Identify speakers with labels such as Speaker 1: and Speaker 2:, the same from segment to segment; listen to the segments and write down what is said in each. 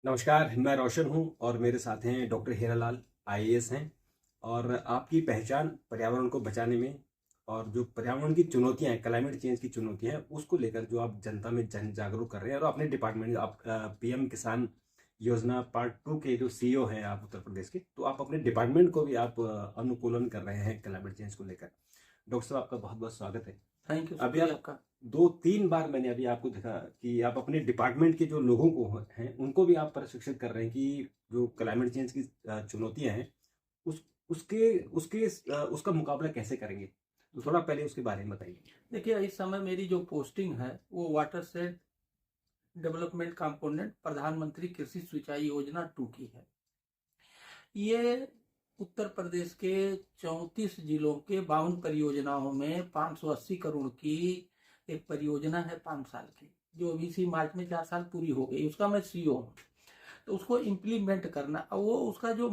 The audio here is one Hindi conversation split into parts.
Speaker 1: नमस्कार, मैं रोशन हूं और मेरे साथ हैं डॉक्टर हीरालाल आईएएस हैं। और आपकी पहचान पर्यावरण को बचाने में और जो पर्यावरण की चुनौतियां हैं, क्लाइमेट चेंज की चुनौतियां हैं, उसको लेकर जो आप जनता में जन जागरूक कर रहे हैं और अपने डिपार्टमेंट आप पीएम किसान योजना पार्ट 2 के जो सीईओ हैं आप उत्तर प्रदेश के, तो आप अपने डिपार्टमेंट को भी आप अनुकूलन कर रहे हैं क्लाइमेट चेंज को लेकर। डॉक्टर साहब, आपका बहुत बहुत स्वागत है।
Speaker 2: थैंक यू,
Speaker 1: अभी
Speaker 2: शुक्रिया
Speaker 1: आप
Speaker 2: आपका।
Speaker 1: 2-3 बार मैंने अभी आपको देखा कि आप अपने डिपार्टमेंट के जो लोगों को हैं उनको भी आप प्रशिक्षित कर रहे हैं कि जो क्लाइमेट चेंज की चुनौतियां हैं उस उसके उसके उसका मुकाबला कैसे करेंगे। तो थोड़ा पहले उसके बारे में बताइए।
Speaker 2: देखिए, इस समय मेरी जो पोस्टिंग है वो वाटर शेड डेवलपमेंट कंपोनेंट प्रधानमंत्री कृषि सिंचाई योजना 2 की है। ये उत्तर प्रदेश के 34 जिलों के 52 परियोजनाओं में 580 करोड़ की एक परियोजना है 5 साल की, जो अभी इसी मार्च में 4 साल पूरी हो गई। उसका मैं सीईओ हूँ। तो उसको इम्प्लीमेंट करना, वो उसका जो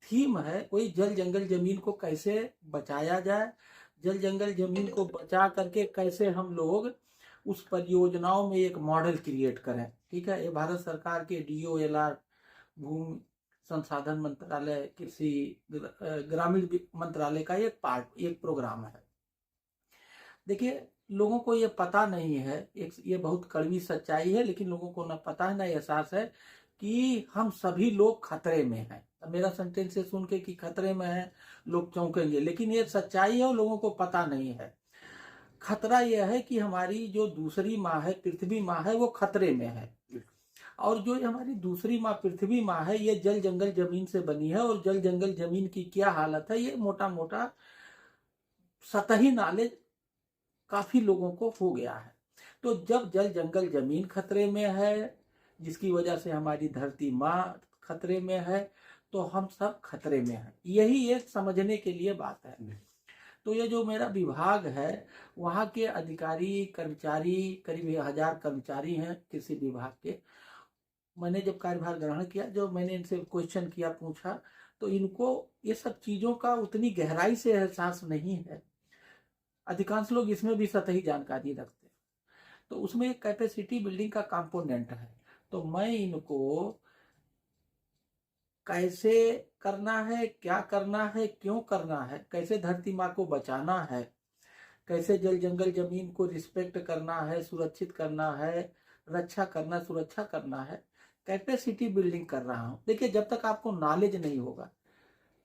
Speaker 2: थीम है वही जल जंगल जमीन को कैसे बचाया जाए, जल जंगल जमीन को बचा करके कैसे हम लोग उस परियोजनाओं में एक मॉडल क्रिएट करें। ठीक है, ये भारत सरकार के DOLR भूमि संसाधन मंत्रालय कृषि ग्रामीण मंत्रालय का एक प्रोग्राम है। देखिए, लोगों को ये पता नहीं है, एक ये बहुत कड़वी सच्चाई है, लेकिन लोगों को ना पता है ना एहसास है कि हम सभी लोग खतरे में हैं। मेरा सेंटेंस से सुन के कि खतरे में है लोग चौंकेंगे, लेकिन ये सच्चाई है और लोगों को पता नहीं है। खतरा यह है कि हमारी जो दूसरी माँ है, पृथ्वी माँ है, वो खतरे में है। और जो हमारी दूसरी माँ पृथ्वी माँ है, ये जल जंगल जमीन से बनी है। और जल जंगल जमीन की क्या हालत है, ये मोटा मोटा सतही नॉलेज काफी लोगों को हो गया है। तो जब जल जंगल जमीन खतरे में है, जिसकी वजह से हमारी धरती माँ खतरे में है, तो हम सब खतरे में हैं। यही एक समझने के लिए बात है। तो ये जो मेरा विभाग है, वहाँ के अधिकारी कर्मचारी करीब 1000 कर्मचारी हैं कृषि विभाग के। मैंने जब कार्यभार ग्रहण किया, जो मैंने इनसे क्वेश्चन किया, पूछा, तो इनको ये सब चीजों का उतनी गहराई से एहसास नहीं है। अधिकांश लोग इसमें भी सतही जानकारी रखते हैं। तो उसमें एक कैपेसिटी बिल्डिंग का कंपोनेंट है। तो मैं इनको कैसे करना है, क्या करना है, क्यों करना है, कैसे धरती माँ को बचाना है, कैसे जल जंगल जमीन को रिस्पेक्ट करना है, सुरक्षित करना है, रक्षा करना, सुरक्षा करना है, कैपेसिटी बिल्डिंग कर रहा हूँ। देखिए, जब तक आपको नॉलेज नहीं होगा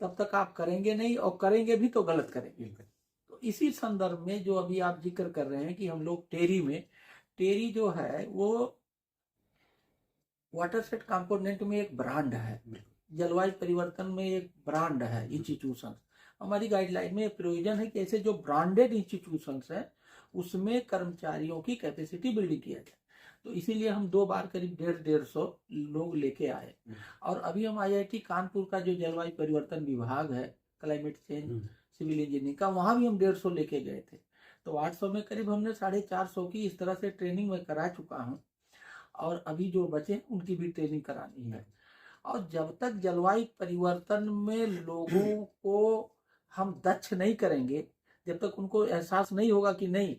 Speaker 2: तब तक आप करेंगे नहीं, और करेंगे भी तो गलत करेंगे। तो इसी संदर्भ में जो अभी आप जिक्र कर रहे हैं कि हम लोग टेरी जो है वो वाटरसेट कंपोनेंट में एक ब्रांड है, जलवायु परिवर्तन में एक ब्रांड है इंस्टीट्यूशन। हमारी गाइडलाइन में प्रोविजन है कि ऐसे जो ब्रांडेड इंस्टीट्यूशंस हैं उसमें कर्मचारियों की कैपेसिटी बिल्डिंग किया जाए। तो इसीलिए हम 2 बार करीब 150 लोग लेके आए। और अभी हम IIT कानपुर का जो जलवायु परिवर्तन विभाग है, क्लाइमेट चेंज सिविल इंजीनियरिंग का, वहां भी हम 150 लेके गए थे। तो 800 में करीब हमने 450 की इस तरह से ट्रेनिंग में करा चुका हूँ। और अभी जो बचे उनकी भी ट्रेनिंग करानी है। और जब तक जलवायु परिवर्तन में लोगों को हम दक्ष नहीं करेंगे, जब तक उनको एहसास नहीं होगा कि नहीं,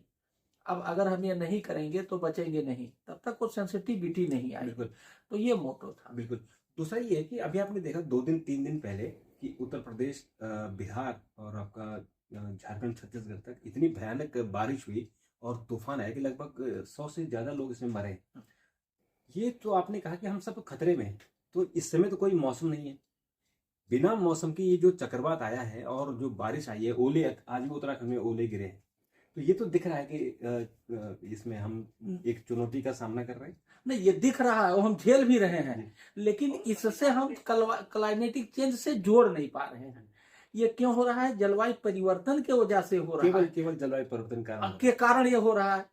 Speaker 2: अब अगर हम ये नहीं करेंगे तो बचेंगे नहीं, तब तक वो सेंसिटिविटी नहीं आई।
Speaker 1: बिल्कुल।
Speaker 2: तो ये मोटो था।
Speaker 1: बिल्कुल। दूसरा ये है कि अभी आपने देखा 2-3 दिन पहले कि उत्तर प्रदेश, बिहार और आपका झारखंड, छत्तीसगढ़ तक इतनी भयानक बारिश हुई और तूफान आया कि लगभग 100 से ज्यादा लोग इसमें मरे। ये तो आपने कहा कि हम सब खतरे में हैं, तो इस समय तो कोई मौसम नहीं है। बिना मौसम के ये जो चक्रवात आया है और जो बारिश आई है, ओले आज भी उत्तराखंड में ओले गिरे हैं, तो ये तो दिख रहा है कि इसमें हम एक चुनौती का सामना कर रहे हैं।
Speaker 2: नहीं, ये दिख रहा है, वो हम झेल भी रहे हैं, लेकिन इससे हम क्लाइमेटिक चेंज से जोड़ नहीं पा रहे हैं। ये क्यों हो रहा है? जलवायु परिवर्तन के वजह से हो रहा है।
Speaker 1: केवल जलवायु परिवर्तन
Speaker 2: के कारण ये हो रहा है।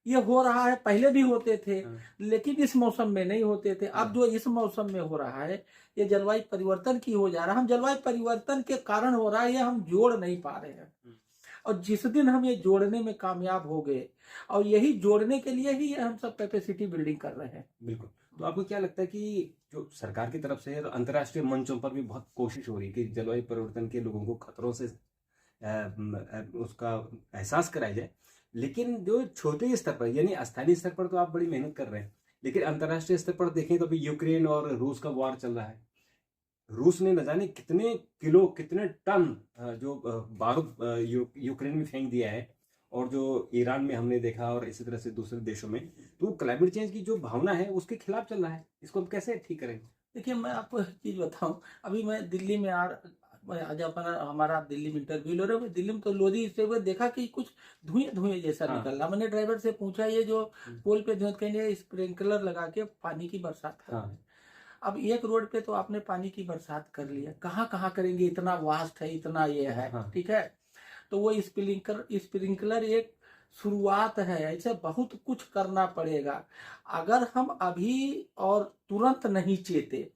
Speaker 2: ये हो रहा है, पहले भी होते थे, लेकिन इस मौसम में नहीं होते थे। अब जो इस मौसम में हो रहा है, ये जलवायु परिवर्तन की हो जा रहा है। हम जलवायु परिवर्तन के कारण हो रहा है, ये हम जोड़ नहीं पा रहे हैं। और जिस दिन हम ये जोड़ने में कामयाब हो गए, और यही जोड़ने के लिए ही हम सब कैपेसिटी बिल्डिंग कर रहे हैं।
Speaker 1: बिल्कुल। तो आपको क्या लगता है कि जो सरकार की तरफ से अंतर्राष्ट्रीय मंचों पर भी बहुत कोशिश हो रही है कि जलवायु परिवर्तन के लोगों को खतरों से उसका एहसास कराया जाए, लेकिन जो छोटे स्तर पर यानी स्थानीय स्तर पर तो आप बड़ी मेहनत कर रहे हैं, लेकिन अंतर्राष्ट्रीय स्तर पर देखें तो अभी यूक्रेन और रूस का वार चल रहा है। रूस ने न जाने कितने किलो, कितने टन जो बारूद यूक्रेन में फेंक दिया है, और जो ईरान में हमने देखा, और इसी तरह से दूसरे देशों में। तो क्लाइमेट चेंज की जो भावना है उसके खिलाफ चल रहा है। इसको हम कैसे ठीक करें?
Speaker 2: देखिए, मैं आपको एक चीज बताऊं। अभी मैं दिल्ली में मैं आज अपना हमारा दिल्ली में इंटरव्यू ले रहे हुए, दिल्ली में तो लोधी से हुए देखा कि कुछ धुएं धुएं जैसा
Speaker 1: हाँ।
Speaker 2: निकल रहा। मैंने ड्राइवर से पूछा, ये जो पोल पे धुएं, कहेंगे स्प्रिंकलर लगा के पानी की बरसात कर रहे हैं। अब एक रोड पे तो आपने पानी की बरसात कर लिया, कहाँ कहाँ करेंगे? इतना वास्ट है, इतना ये है।
Speaker 1: हाँ।
Speaker 2: ठीक है, तो वो स्प्रिंकलर एक शुरुआत है, ऐसे बहुत कुछ करना पड़ेगा अगर हम अभी और तुरंत नहीं चेते।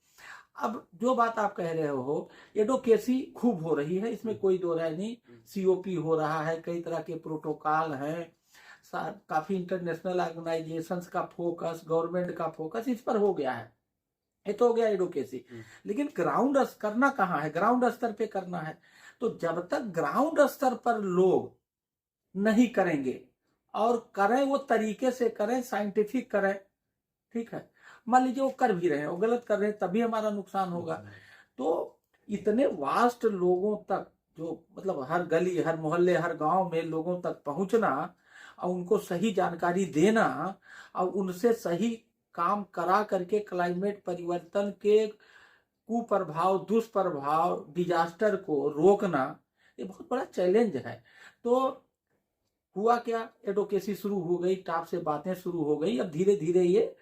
Speaker 2: अब जो बात आप कह रहे हो, एडवोकेसी खूब हो रही है, इसमें कोई दो राय नहीं। सीओपी हो रहा है, कई तरह के प्रोटोकॉल हैं, काफी इंटरनेशनल ऑर्गेनाइजेशंस का फोकस, गवर्नमेंट का फोकस इस पर हो गया है। ये तो हो गया एडवोकेसी। लेकिन ग्राउंड करना कहाँ है? ग्राउंड स्तर पे करना है। तो जब तक ग्राउंड स्तर पर लोग नहीं करेंगे, और करें वो तरीके से करें, साइंटिफिक करें, ठीक है। मान लीजिए वो कर भी रहे हैं, वो गलत कर रहे हैं, तभी हमारा नुकसान होगा। तो इतने वास्ट लोगों तक, जो मतलब हर गली, हर मोहल्ले, हर गांव में लोगों तक पहुंचना, और उनको सही जानकारी देना, और उनसे सही काम करा करके क्लाइमेट परिवर्तन के कुप्रभाव, दुष्प्रभाव, डिजास्टर को रोकना, ये बहुत बड़ा चैलेंज है। तो हुआ क्या, एडवोकेसी शुरू हो गई, टॉप से बातें शुरू हो गई, अब धीरे धीरे ये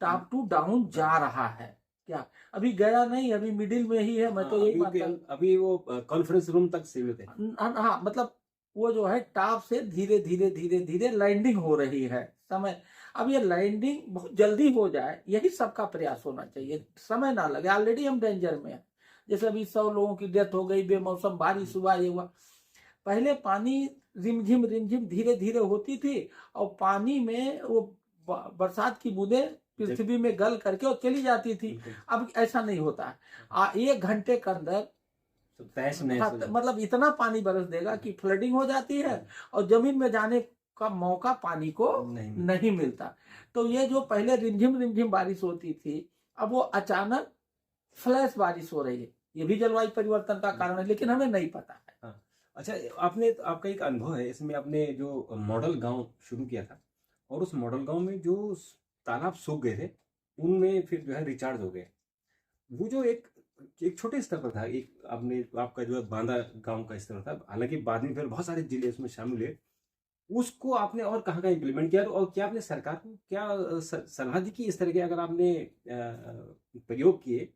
Speaker 2: टॉप टू डाउन जा रहा है। क्या अभी गया नहीं, अभी मिडिल में ही है। मैं तो यही मानता हूँ,
Speaker 1: अभी वो कॉन्फ्रेंस रूम तक सीमित है।
Speaker 2: हाँ, मतलब वो जो है टॉप से धीरे धीरे धीरे धीरे लैंडिंग हो रही है। समय, अब ये लैंडिंग बहुत जल्दी हो जाए, यही सबका प्रयास होना चाहिए, समय ना लगे। ऑलरेडी हम डेंजर में हैं। जैसे अभी 100 लोगों की डेथ हो गई, बेमौसम बारिश हुआ, ये हुआ। पहले पानी रिमझिम रिमझिम धीरे धीरे होती थी, और पानी में वो बरसात की बूंदें पृथ्वी में गल करके और चली जाती थी। अब ऐसा नहीं होता है। 1 घंटे के अंदर मतलब इतना पानी बरस देगा कि फ्लडिंग हो जाती है, और जमीन में जाने का मौका पानी को नहीं मिलता। तो ये जो पहले रिमझिम रिमझिम बारिश होती थी, अब वो अचानक फ्लैश बारिश हो रही है। ये भी जलवायु परिवर्तन का कारण है, लेकिन हमें नहीं पता है।
Speaker 1: अच्छा, आपका एक अनुभव है इसमें, आपने जो मॉडल गांव शुरू किया था, और उस मॉडल गांव में जो तालाब सूख गए थे, उनमें फिर जो है रिचार्ज हो गए। वो जो एक छोटे स्तर पर था, आपका जो है बांदा गांव का स्तर था। हालांकि बाद में फिर बहुत सारे जिले उसमें शामिल हुए। उसको आपने और कहाँ कहाँ इम्प्लीमेंट किया, और क्या आपने सरकार को क्या सलाह दी कि इस तरह के अगर आपने प्रयोग किए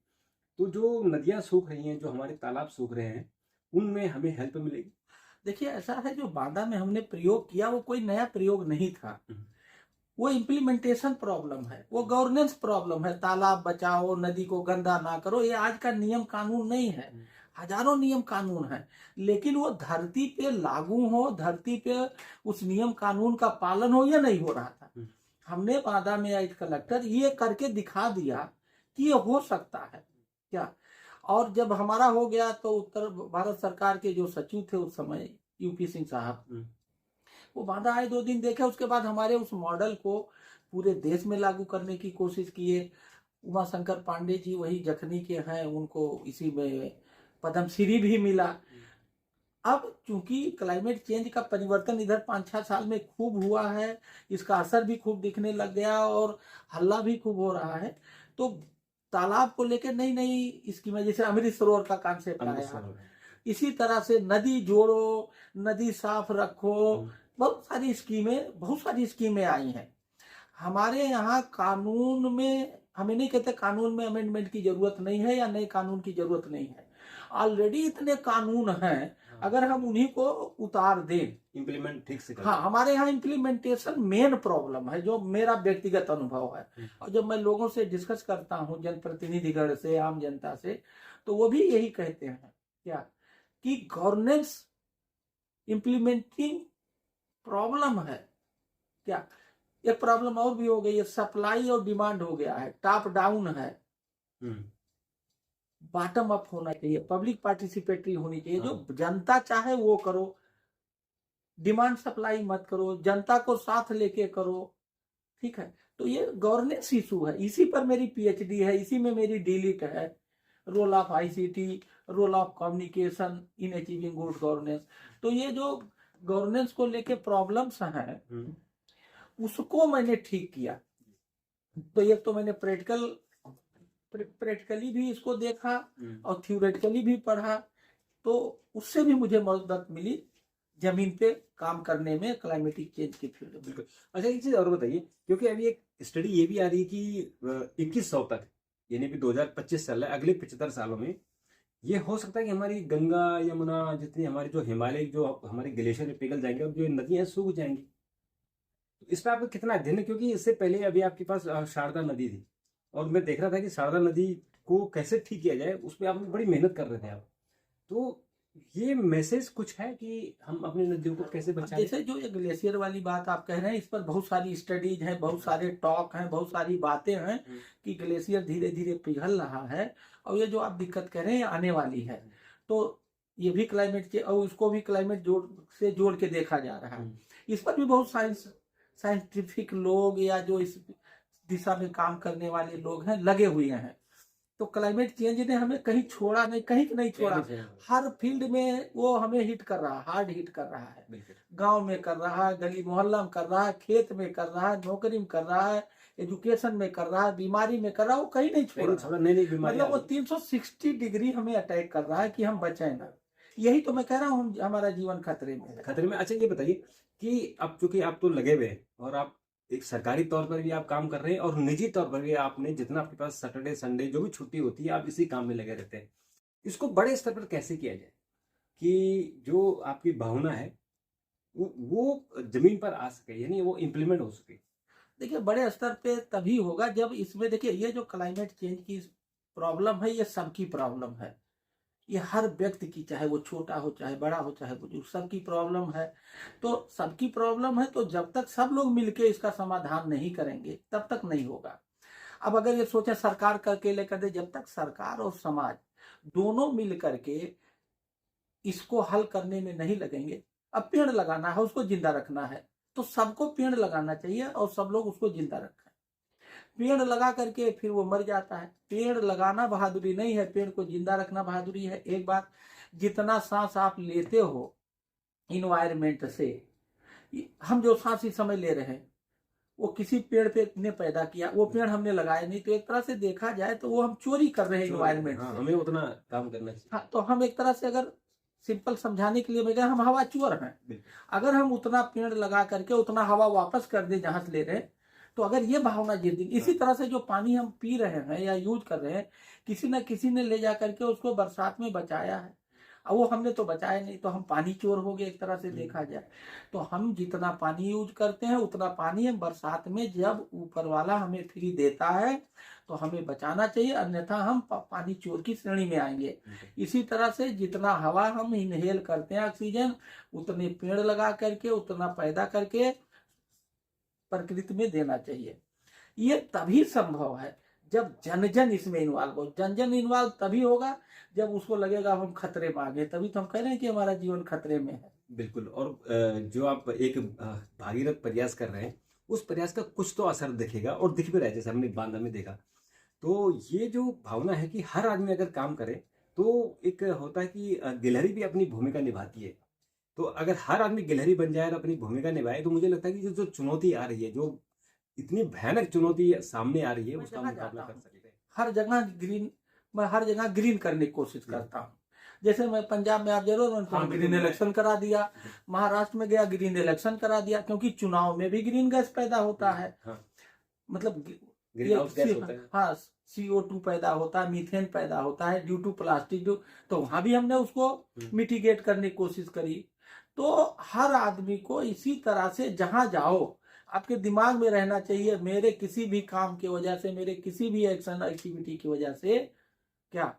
Speaker 1: तो जो नदियां सूख रही हैं, जो हमारे तालाब सूख रहे हैं, उनमें हमें हेल्प मिलेगी?
Speaker 2: देखिए, ऐसा है, जो बांदा में हमने प्रयोग किया वो कोई नया प्रयोग नहीं था। वो इम्प्लीमेंटेशन प्रॉब्लम है, वो गवर्नेंस प्रॉब्लम है। तालाब बचाओ, नदी को गंदा ना करो, ये आज का नियम कानून नहीं है। हजारों नियम कानून है, लेकिन वो धरती पे लागू हो, धरती पे उस नियम कानून का पालन हो, या नहीं हो रहा था। हमने बांदा में एज कलेक्टर ये करके दिखा दिया कि ये हो सकता है। क्या, और जब हमारा हो गया तो उत्तर भारत सरकार के जो सचिव थे उस समय, यूपी सिंह साहब, वो बांदा आए, 2 दिन देखे, उसके बाद हमारे उस मॉडल को पूरे देश में लागू करने की कोशिश किए। उमा शंकर पांडे जी वही जखनी के हैं, उनको इसी में पद्मश्री भी मिला। अब चूंकि क्लाइमेट चेंज का परिवर्तन इधर 5-6 साल में खूब हुआ है, इसका असर भी खूब दिखने लग गया, और हल्ला भी खूब हो रहा है। तो तालाब को लेकर नई नई स्कीमें, जैसे अमृत सरोवर का कॉन्सेप्ट आया, इसी तरह से नदी जोड़ो, नदी साफ रखो, बहुत सारी स्कीमें आई हैं। हमारे यहाँ कानून में, हमें नहीं कहते कानून में अमेंडमेंट की जरूरत नहीं है या नए कानून की जरूरत नहीं है। ऑलरेडी इतने कानून हैं, अगर हम उन्हीं को उतार दें,
Speaker 1: इम्प्लीमेंट ठीक से करें।
Speaker 2: हाँ, हमारे यहाँ इम्प्लीमेंटेशन मेन प्रॉब्लम है, जो मेरा व्यक्तिगत अनुभव है। और जब मैं लोगों से डिस्कस करता हूँ, जनप्रतिनिधिगण से, आम जनता से, तो वो भी यही कहते हैं क्या, कि गवर्नेंस इम्प्लीमेंटिंग प्रॉब्लम है। क्या, एक प्रॉब्लम और भी हो गई है, सप्लाई और डिमांड हो गया है, टॉप डाउन है, बॉटम अप होना चाहिए, पब्लिक पार्टिसिपेटरी होनी चाहिए। जो जनता चाहे वो करो, डिमांड सप्लाई मत करो, जनता को साथ लेके करो, ठीक है। तो ये गवर्नेंस इशू है, इसी पर मेरी पीएचडी है, इसी में मेरी डीलिट है, role of ICT, role of communication in achieving good governance. तो ये जो गवर्नेंस को लेके प्रॉब्लम्स हैं उसको मैंने ठीक किया। तो ये तो मैंने प्रैक्टिकली भी इसको देखा और थ्योरेटिकली भी पढ़ा, तो उससे भी मुझे मदद मिली जमीन पे काम करने में क्लाइमेटिक चेंज के फील्ड में।
Speaker 1: बिल्कुल। अच्छा, एक चीज और बताइए, क्योंकि अभी एक स्टडी ये भी आ रही है कि 2100 तक, यानी कि 2025 साल है, अगले 75 सालों में ये हो सकता है कि हमारी गंगा यमुना जितनी हमारी जो हिमालय जो हमारे ग्लेशियर में पिघल जाएंगे और जो नदियां सूख जाएंगी। तो इस पर आपका कितना अध्ययन है? क्योंकि इससे पहले अभी आपके पास शारदा नदी थी, और मैं देख रहा था कि शारदा नदी को कैसे ठीक किया जाए, उस पर आप बड़ी मेहनत कर रहे थे आप। तो ये मैसेज कुछ है कि हम अपनी नदियों को कैसे बचाएं?
Speaker 2: जैसे जो ये ग्लेशियर वाली बात आप कह रहे हैं, इस पर बहुत सारी स्टडीज हैं, बहुत सारे टॉक हैं, बहुत सारी बातें हैं कि ग्लेशियर धीरे धीरे पिघल रहा है, और ये जो आप दिक्कत कह रहे हैं आने वाली है। तो ये भी क्लाइमेट चेंज और उसको भी क्लाइमेट से जोड़ के देखा जा रहा है। इस पर भी बहुत साइंटिफिक लोग या जो इस दिशा में काम करने वाले लोग हैं लगे हुए हैं। तो क्लाइमेट चेंज ने हमें कहीं छोड़ा नहीं, कहीं नहीं छोड़ा, हर फील्ड में वो हमें हिट कर रहा है, हार्ड हिट कर रहा है। गांव में कर रहा है, गली मोहल्ला में कर रहा है, खेत में कर रहा है, नौकरी में कर रहा है, एजुकेशन में कर रहा है, बीमारी में कर रहा है, वो कहीं नहीं छोड़ रहा। मतलब वो 360 डिग्री हमें अटैक कर रहा है कि हम बचें ना। यही तो मैं कह रहा हूँ, हमारा जीवन खतरे में है।
Speaker 1: खतरे में। अच्छा, ये बताइए कि अब चूंकि आप तो लगे हुए हैं और आप एक सरकारी तौर पर भी आप काम कर रहे हैं और निजी तौर पर भी आपने जितना आपके पास सैटरडे संडे जो भी छुट्टी होती है आप इसी काम में लगे रहते हैं। इसको बड़े स्तर पर कैसे किया जाए कि जो आपकी भावना है वो जमीन पर आ सके, यानी वो इम्प्लीमेंट हो सके?
Speaker 2: देखिए, बड़े स्तर पे तभी होगा जब इसमें, देखिए ये जो क्लाइमेट चेंज की प्रॉब्लम है, ये सबकी प्रॉब्लम है, ये हर व्यक्ति की, चाहे वो छोटा हो चाहे बड़ा हो चाहे बुजुर्ग, सबकी प्रॉब्लम है। तो सबकी प्रॉब्लम है, तो जब तक सब लोग मिलके इसका समाधान नहीं करेंगे तब तक नहीं होगा। अब अगर ये सोचे सरकार करके लेकर दे, जब तक सरकार और समाज दोनों मिल करके इसको हल करने में नहीं लगेंगे, अब पेड़ लगाना है, उसको जिंदा रखना है, तो सबको पेड़ लगाना चाहिए और सब लोग उसको जिंदा रखें। पेड़ लगा करके फिर वो मर जाता है। पेड़ लगाना बहादुरी नहीं है, पेड़ को जिंदा रखना बहादुरी है। एक बात, जितना सांस आप लेते हो इन्वायरमेंट से, हम जो सांस इस समय ले रहे हैं वो किसी पेड़ पे ने पैदा किया, वो पेड़ हमने लगाया नहीं। तो एक तरह से देखा जाए तो वो हम चोरी कर रहे हैं इन्वायरमेंट से।
Speaker 1: हमें उतना काम करना चाहिए।
Speaker 2: हाँ, तो हम एक तरह से, अगर सिंपल समझाने के लिए मैं हम हवा चोर हैं। अगर हम उतना पेड़ लगा करके उतना हवा वापस कर दे जहां से ले रहे हैं, तो अगर ये भावना जिस दिन, इसी तरह से जो पानी हम पी रहे हैं या यूज कर रहे हैं, किसी न किसी ने ले जा करके उसको बरसात में बचाया है, अब वो हमने तो बचाया नहीं, तो हम पानी चोर हो गए एक तरह से देखा जाए। तो हम जितना पानी यूज करते हैं उतना पानी हम बरसात में, जब ऊपर वाला हमें फ्री देता है तो हमें बचाना चाहिए, अन्यथा हम पानी चोर की श्रेणी में आएंगे। इसी तरह से जितना हवा हम इनहेल करते हैं ऑक्सीजन, उतने पेड़ लगा करके उतना पैदा करके प्रकृति में देना चाहिए। ये तभी संभव है जब जन जन इसमें इन्वॉल्व हो। जन जन इन्वॉल्व तभी होगा जब उसको लगेगा हम खतरे में आ गए, तभी तो हम कह रहे हैं कि हमारा जीवन खतरे में है।
Speaker 1: बिल्कुल। और जो आप एक भागीरथ प्रयास कर रहे हैं, उस प्रयास का कुछ तो असर दिखेगा और दिख भी रहा है, जैसे हमने बांदा में देखा। तो ये जो भावना है कि हर आदमी अगर काम करे, तो एक होता है कि गिलहरी भी अपनी भूमिका निभाती है। तो अगर हर आदमी गिलहरी बन जाए और अपनी भूमिका निभाए, तो मुझे लगता है कि जो चुनौती आ रही है, जो इतनी भयानक चुनौती सामने आ रही है, उसका मुकाबला कर सकते हैं।
Speaker 2: हर जगह ग्रीन, मैं हर जगह ग्रीन करने की कोशिश करता हूँ। जैसे मैं पंजाब में, आप जरूर ग्रीन इलेक्शन करा दिया, महाराष्ट्र में गया ग्रीन इलेक्शन करा दिया, क्योंकि चुनाव में भी ग्रीन गैस पैदा होता है। मतलब हाँ, CO2 पैदा होता है, मीथेन पैदा होता है ड्यू टू प्लास्टिक, तो वहां भी हमने उसको मिटिगेट करने की कोशिश करी। तो हर आदमी को इसी तरह से जहां जाओ आपके दिमाग में रहना चाहिए, मेरे किसी भी काम की वजह से, मेरे किसी भी एक्शन एक्टिविटी की वजह से क्या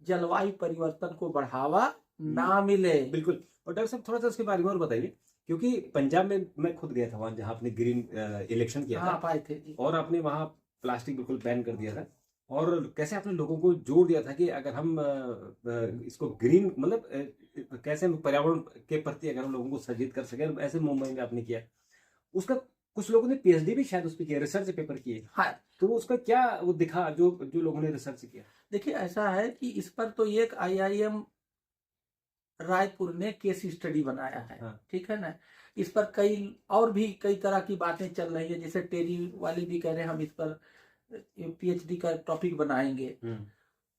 Speaker 2: जलवायु परिवर्तन को बढ़ावा ना मिले।
Speaker 1: बिल्कुल। और डॉक्टर साहब, थोड़ा सा उसके बारे में और बताइए, क्योंकि पंजाब में मैं खुद गया था, वहां जहां आपने ग्रीन इलेक्शन किया था,
Speaker 2: पाए थे जी।
Speaker 1: और आपने वहां प्लास्टिक बिल्कुल बैन कर दिया था, और कैसे आपने लोगों को जोर दिया था कि अगर हम इसको ग्रीन, मतलब कैसे हम पर्यावरण के प्रति अगर हम लोगों को सचेत कर सके, ऐसे मुंबई में आपने किया। उसका कुछ लोगों ने पीएचडी भी शायद उस पर किया, रिसर्च पेपर किए,
Speaker 2: हाँ,
Speaker 1: तो उसका क्या वो दिखा जो जो लोगों ने रिसर्च किया?
Speaker 2: देखिए ऐसा है कि इस पर तो एक आईआईएम रायपुर ने केस स्टडी बनाया है,
Speaker 1: हाँ।
Speaker 2: ठीक है ना। इस पर कई और भी कई तरह की बातें चल रही है, जैसे टेरी वाले भी कह रहे हैं हम इस पर पीएचडी का टॉपिक बनाएंगे।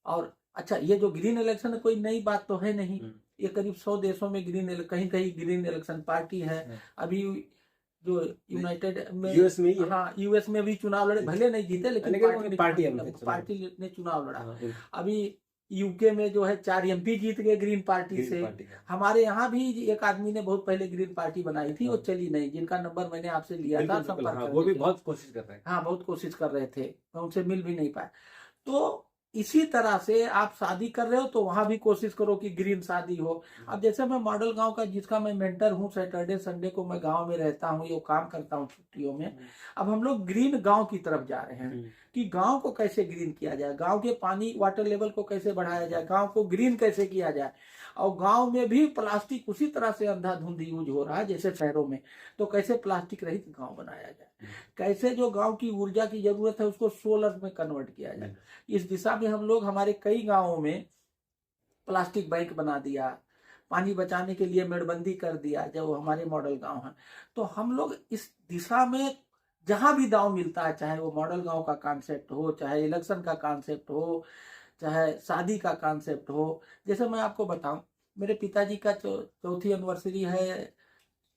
Speaker 2: और अच्छा, ये जो ग्रीन इलेक्शन है कोई नई बात तो है नहीं, ये करीब 100 देशों में कहीं कहीं ग्रीन इलेक्शन पार्टी है। अभी जो यूनाइटेड में,
Speaker 1: यूएस में ही है।
Speaker 2: हाँ, यूएस में भी चुनाव लड़े, भले नहीं जीते लेकिन पार्टी ने चुनाव लड़ा।
Speaker 1: हाँ,
Speaker 2: अभी यूके में जो है 4 एमपी जीत गए ग्रीन पार्टी से। हमारे यहाँ भी एक आदमी ने बहुत पहले ग्रीन पार्टी बनाई थी, वो चली नहीं, जिनका नंबर मैंने आपसे लिया था संपर्क करने के लिए।
Speaker 1: वो भी बहुत कोशिश कर रहे हैं।
Speaker 2: हाँ, बहुत कोशिश कर रहे थे, उनसे मिल भी नहीं पाए। तो इसी तरह से आप शादी कर रहे हो तो वहां भी कोशिश करो कि ग्रीन शादी हो। अब जैसे मैं मॉडल गांव का, जिसका मैं मेंटर हूँ, सैटरडे संडे को मैं गांव में रहता हूँ, ये काम करता हूँ छुट्टियों में। अब हम लोग ग्रीन गांव की तरफ जा रहे हैं कि गांव को कैसे ग्रीन किया जाए, गांव के पानी वाटर लेवल को कैसे बढ़ाया जाए, गांव को ग्रीन कैसे किया जाए। और गांव में भी प्लास्टिक उसी तरह से अंधाधुंध यूज हो रहा है जैसे शहरों में, तो कैसे प्लास्टिक रहित गांव बनाया जाए, कैसे जो गांव की ऊर्जा की जरूरत है उसको सोलर में कन्वर्ट किया जाए। इस दिशा में हम लोग हमारे कई गांवों में प्लास्टिक बैंक बना दिया, पानी बचाने के लिए मेड़बंदी कर दिया, जो हमारे मॉडल गांव हैं। तो हम लोग इस दिशा में जहां भी दाव मिलता है, चाहे वो मॉडल गांव का कॉन्सेप्ट हो, चाहे इलेक्शन का कॉन्सेप्ट हो, चाहे शादी का कॉन्सेप्ट हो। जैसे मैं आपको बताऊं, मेरे पिताजी का चौथी एनिवर्सरी है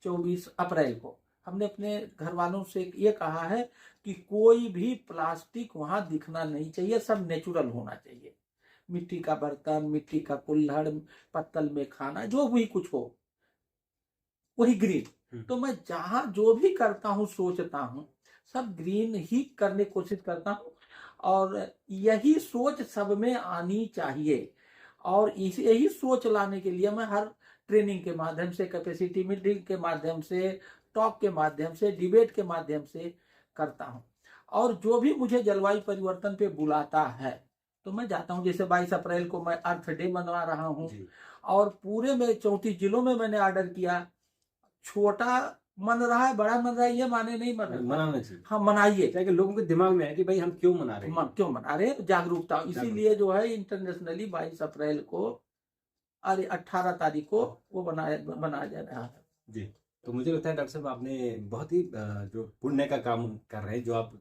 Speaker 2: 24 अप्रैल को। हमने अपने घर वालों से ये कहा है कि कोई भी प्लास्टिक वहां दिखना नहीं चाहिए, सब नेचुरल होना चाहिए। मिट्टी का बर्तन, मिट्टी का कुल्हड़, पत्तल में खाना, जो भी कुछ हो वही ग्रीन। तो मैं जहां जो भी करता हूँ, सोचता हूँ, सब ग्रीन ही करने की कोशिश करता हूँ। और यही सोच सब में आनी चाहिए। और यही सोच लाने के लिए मैं हर ट्रेनिंग के माध्यम से, कैपेसिटी बिल्डिंग के माध्यम से, टॉक के माध्यम से, डिबेट के माध्यम से करता हूं। और जो भी मुझे जलवायु परिवर्तन पे बुलाता है तो मैं जाता हूं। जैसे 22 अप्रैल को मैं अर्थ डे मना रहा हूं, और पूरे में 34 जिलों में मैंने ऑर्डर किया। छोटा मन रहा है, बड़ा मन रहा है, ये माने नहीं मनाना चाहिए। हाँ, मनाइए,
Speaker 1: ताकि लोगों के दिमाग में है कि भाई हम क्यों मना रहे हैं,
Speaker 2: क्यों मना रहे हैं, जागरूकता। इसीलिए जो है इंटरनेशनली 22 अप्रैल को, अरे 18 तारीख को वो बनाया जा रहा है।
Speaker 1: जी, तो मुझे लगता है डॉक्टर साहब आपने बहुत ही जो पुण्य का काम कर रहे हैं, जो आप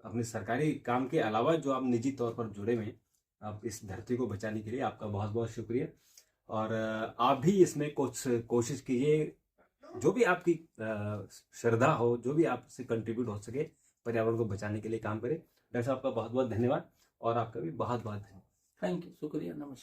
Speaker 1: अपने सरकारी काम के अलावा जो आप निजी तौर पर जुड़े हुए हैं, आप इस धरती को बचाने के लिए आपका बहुत बहुत शुक्रिया। और आप भी इसमें कुछ कोशिश कीजिए, जो भी आपकी श्रद्धा हो, जो भी आपसे कंट्रीब्यूट हो सके, पर्यावरण को बचाने के लिए काम करें। डॉक्टर साहब का बहुत बहुत धन्यवाद, और आपका भी बहुत बहुत धन्यवाद।
Speaker 2: थैंक यू, शुक्रिया, नमस्कार।